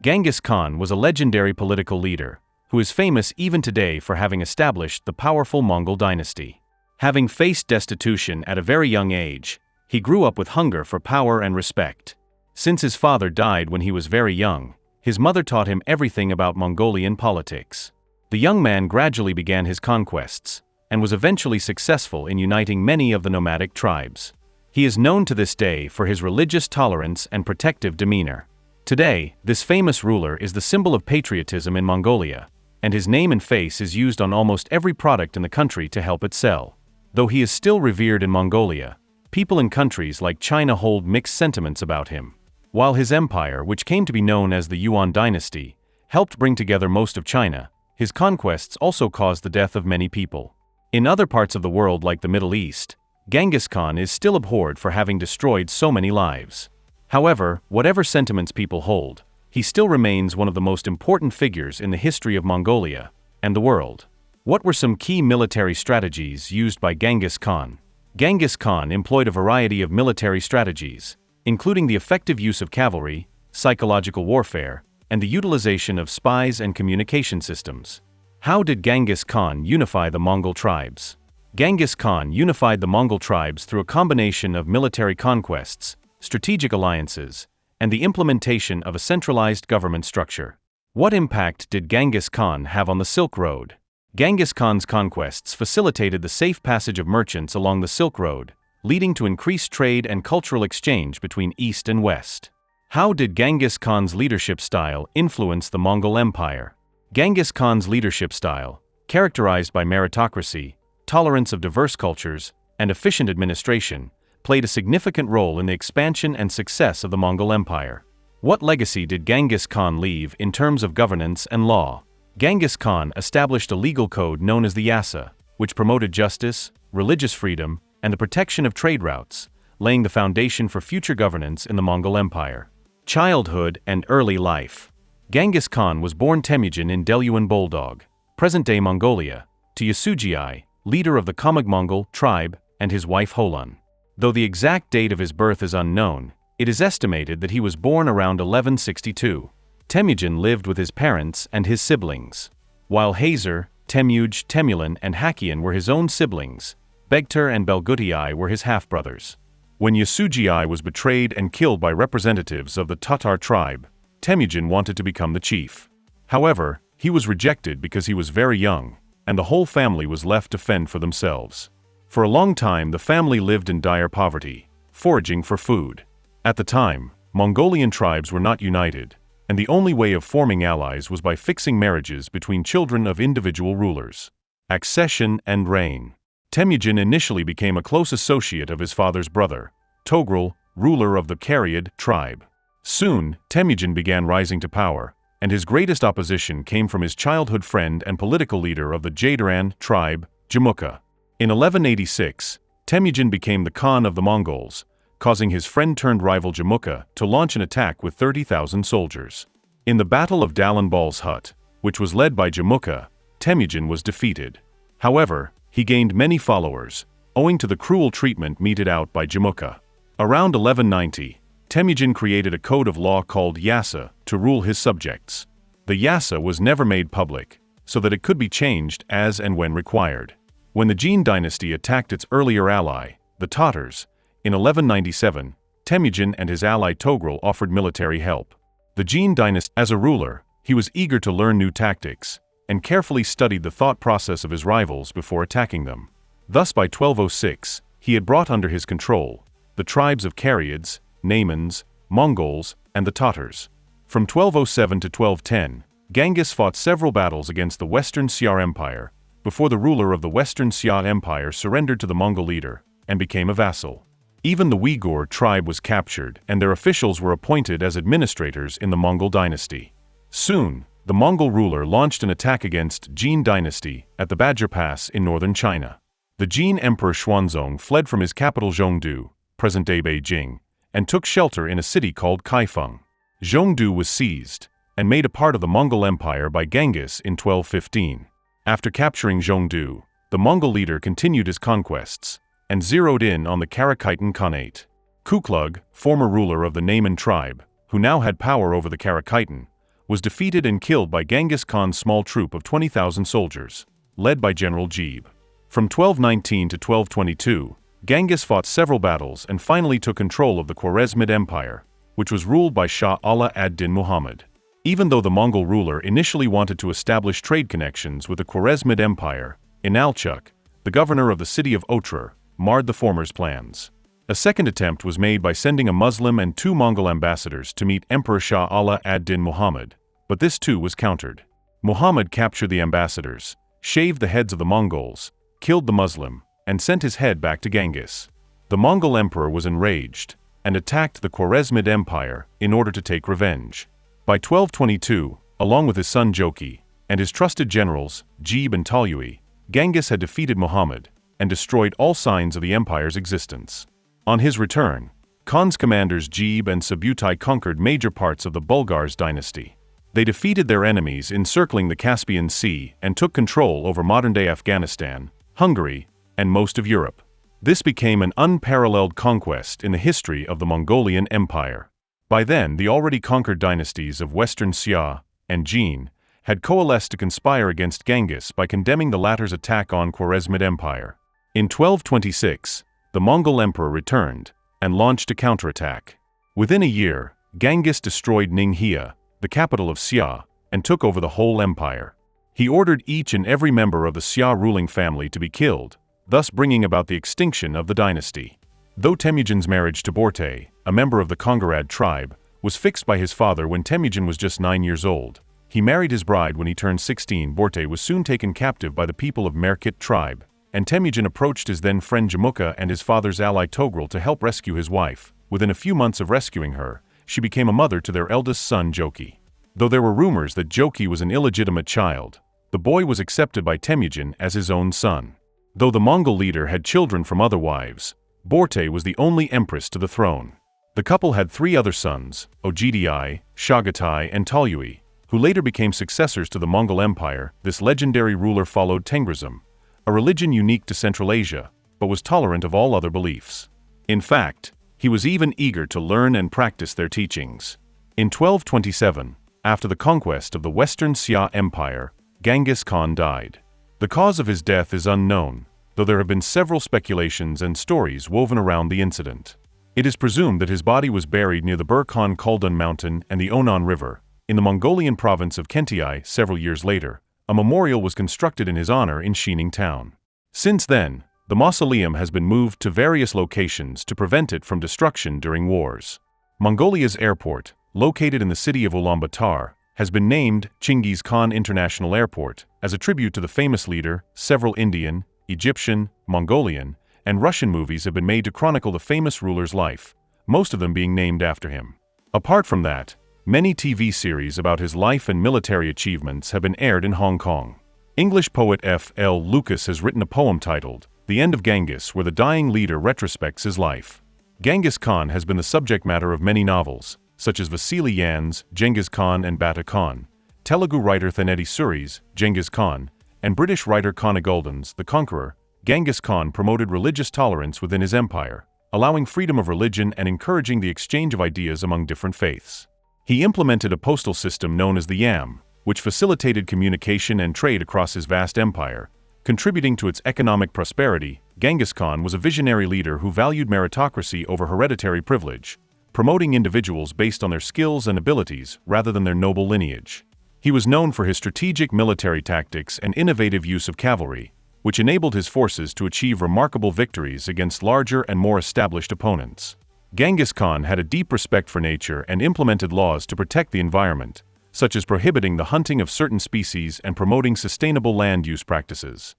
Genghis Khan was a legendary political leader, who is famous even today for having established the powerful Mongol dynasty. Having faced destitution at a very young age, he grew up with hunger for power and respect. Since his father died when he was very young, his mother taught him everything about Mongolian politics. The young man gradually began his conquests, and was eventually successful in uniting many of the nomadic tribes. He is known to this day for his religious tolerance and protective demeanor. Today, this famous ruler is the symbol of patriotism in Mongolia, and his name and face is used on almost every product in the country to help it sell. Though he is still revered in Mongolia, people in countries like China hold mixed sentiments about him. While his empire, which came to be known as the Yuan dynasty, helped bring together most of China, his conquests also caused the death of many people. In other parts of the world like the Middle East, Genghis Khan is still abhorred for having destroyed so many lives. However, whatever sentiments people hold, he still remains one of the most important figures in the history of Mongolia and the world. What were some key military strategies used by Genghis Khan? Genghis Khan employed a variety of military strategies, including the effective use of cavalry, psychological warfare, and the utilization of spies and communication systems. How did Genghis Khan unify the Mongol tribes? Genghis Khan unified the Mongol tribes through a combination of military conquests, strategic alliances, and the implementation of a centralized government structure. What impact did Genghis Khan have on the Silk Road? Genghis Khan's conquests facilitated the safe passage of merchants along the Silk Road, leading to increased trade and cultural exchange between East and West. How did Genghis Khan's leadership style influence the Mongol Empire? Genghis Khan's leadership style, characterized by meritocracy, tolerance of diverse cultures, and efficient administration, played a significant role in the expansion and success of the Mongol Empire. What legacy did Genghis Khan leave in terms of governance and law? Genghis Khan established a legal code known as the Yasa, which promoted justice, religious freedom, and the protection of trade routes, laying the foundation for future governance in the Mongol Empire. Childhood and early life. Genghis Khan was born Temujin in Idyll Bulgars, present-day Mongolia, to Yasugi, leader of the Khmer-Mongol tribe, and his wife Holon. Though the exact date of his birth is unknown, it is estimated that he was born around 1162. Temujin lived with his parents and his siblings. While Hazar, Temuj, Temulin, and Hakian were his own siblings, Begtar and Belgutii were his half-brothers. When Yasugi was betrayed and killed by representatives of the Tatar tribe, Temujin wanted to become the chief. However, he was rejected because he was very young, and the whole family was left to fend for themselves. For a long time the family lived in dire poverty, foraging for food. At the time, Mongolian tribes were not united, and the only way of forming allies was by fixing marriages between children of individual rulers. Accession and reign. Temujin initially became a close associate of his father's brother, Togrul, ruler of the Karyad tribe. Soon, Temujin began rising to power, and his greatest opposition came from his childhood friend and political leader of the Jadaran tribe, Jamukha. In 1186, Temujin became the Khan of the Mongols, causing his friend-turned-rival Jamukha to launch an attack with 30,000 soldiers. In the Battle of Dalanbal's Hut, which was led by Jamukha, Temujin was defeated. However, he gained many followers, owing to the cruel treatment meted out by Jamukha. Around 1190, Temujin created a code of law called Yasa to rule his subjects. The Yasa was never made public, so that it could be changed as and when required. When the Jin dynasty attacked its earlier ally, the Tatars, in 1197, Temujin and his ally Togrul offered military help. The Jin dynasty, as a ruler, he was eager to learn new tactics, and carefully studied the thought process of his rivals before attacking them. Thus by 1206, he had brought under his control the tribes of Karyads, Naimans, Mongols, and the Tatars. From 1207 to 1210, Genghis fought several battles against the Western Syar Empire, before the ruler of the Western Syar Empire surrendered to the Mongol leader and became a vassal. Even the Uyghur tribe was captured, and their officials were appointed as administrators in the Mongol dynasty. Soon, the Mongol ruler launched an attack against Jin dynasty at the Badger Pass in northern China. The Jin Emperor Xuanzong fled from his capital Zhongdu, present-day Beijing, and took shelter in a city called Kaifeng. Zhongdu was seized and made a part of the Mongol Empire by Genghis in 1215. After capturing Zhongdu, the Mongol leader continued his conquests and zeroed in on the Karakhitan Khanate. Kuklug, former ruler of the Naiman tribe, who now had power over the Karakhitan, was defeated and killed by Genghis Khan's small troop of 20,000 soldiers, led by General Geeb. From 1219 to 1222, Genghis fought several battles and finally took control of the Khwarezmid Empire, which was ruled by Shah Ala ad-Din Muhammad. Even though the Mongol ruler initially wanted to establish trade connections with the Khwarezmid Empire, Inalchuq, the governor of the city of Otrar, marred the former's plans. A second attempt was made by sending a Muslim and 2 Mongol ambassadors to meet Emperor Shah Ala ad-Din Muhammad, but this too was countered. Muhammad captured the ambassadors, shaved the heads of the Mongols, killed the Muslim, and sent his head back to Genghis. The Mongol emperor was enraged and attacked the Khwarezmid Empire in order to take revenge. By 1222, along with his son Joki and his trusted generals, Geeb and Talyui, Genghis had defeated Muhammad and destroyed all signs of the empire's existence. On his return, Khan's commanders Geeb and Subutai conquered major parts of the Bulgars dynasty. They defeated their enemies encircling the Caspian Sea and took control over modern-day Afghanistan, Hungary, and most of Europe. This became an unparalleled conquest in the history of the Mongolian Empire. By then, the already conquered dynasties of Western Xia and Jin had coalesced to conspire against Genghis by condemning the latter's attack on Khwarezmid Empire. In 1226, the Mongol emperor returned and launched a counterattack. Within a year, Genghis destroyed Ningxia, the capital of Xia, and took over the whole empire. He ordered each and every member of the Xia ruling family to be killed, thus bringing about the extinction of the dynasty. Though Temujin's marriage to Borte, a member of the Kongarad tribe, was fixed by his father when Temujin was just 9 years old, he married his bride when he turned 16. Borte was soon taken captive by the people of Merkit tribe, and Temujin approached his then friend Jamukha and his father's ally Togrul to help rescue his wife. Within a few months of rescuing her, she became a mother to their eldest son Joki. Though there were rumors that Joki was an illegitimate child, the boy was accepted by Temujin as his own son. Though the Mongol leader had children from other wives, Borte was the only empress to the throne. The couple had 3 other sons, Ogdi, Chagatai, and Talyui, who later became successors to the Mongol Empire. This legendary ruler followed Tengrism, a religion unique to Central Asia, but was tolerant of all other beliefs. In fact, he was even eager to learn and practice their teachings. In 1227, after the conquest of the Western Xia Empire, Genghis Khan died. The cause of his death is unknown, though there have been several speculations and stories woven around the incident. It is presumed that his body was buried near the Burkhan Kuldun mountain and the Onan River. In the Mongolian province of Kentai, several years later, a memorial was constructed in his honor in Xining town. Since then, the mausoleum has been moved to various locations to prevent it from destruction during wars. Mongolia's airport, located in the city of Ulaanbaatar, has been named Genghis Khan International Airport as a tribute to the famous leader. Several Indian, Egyptian, Mongolian, and Russian movies have been made to chronicle the famous ruler's life, most of them being named after him. Apart from that, many TV series about his life and military achievements have been aired in Hong Kong. English poet F. L. Lucas has written a poem titled The End of Genghis, where the dying leader retrospects his life. Genghis Khan has been the subject matter of many novels, such as Vasily Yan's Genghis Khan and Bata Khan, Telugu writer Thanedi Suri's Genghis Khan, and British writer Conor Golden's The Conqueror. Genghis Khan promoted religious tolerance within his empire, allowing freedom of religion and encouraging the exchange of ideas among different faiths. He implemented a postal system known as the Yam, which facilitated communication and trade across his vast empire, contributing to its economic prosperity. Genghis Khan was a visionary leader who valued meritocracy over hereditary privilege, promoting individuals based on their skills and abilities rather than their noble lineage. He was known for his strategic military tactics and innovative use of cavalry, which enabled his forces to achieve remarkable victories against larger and more established opponents. Genghis Khan had a deep respect for nature and implemented laws to protect the environment, such as prohibiting the hunting of certain species and promoting sustainable land use practices.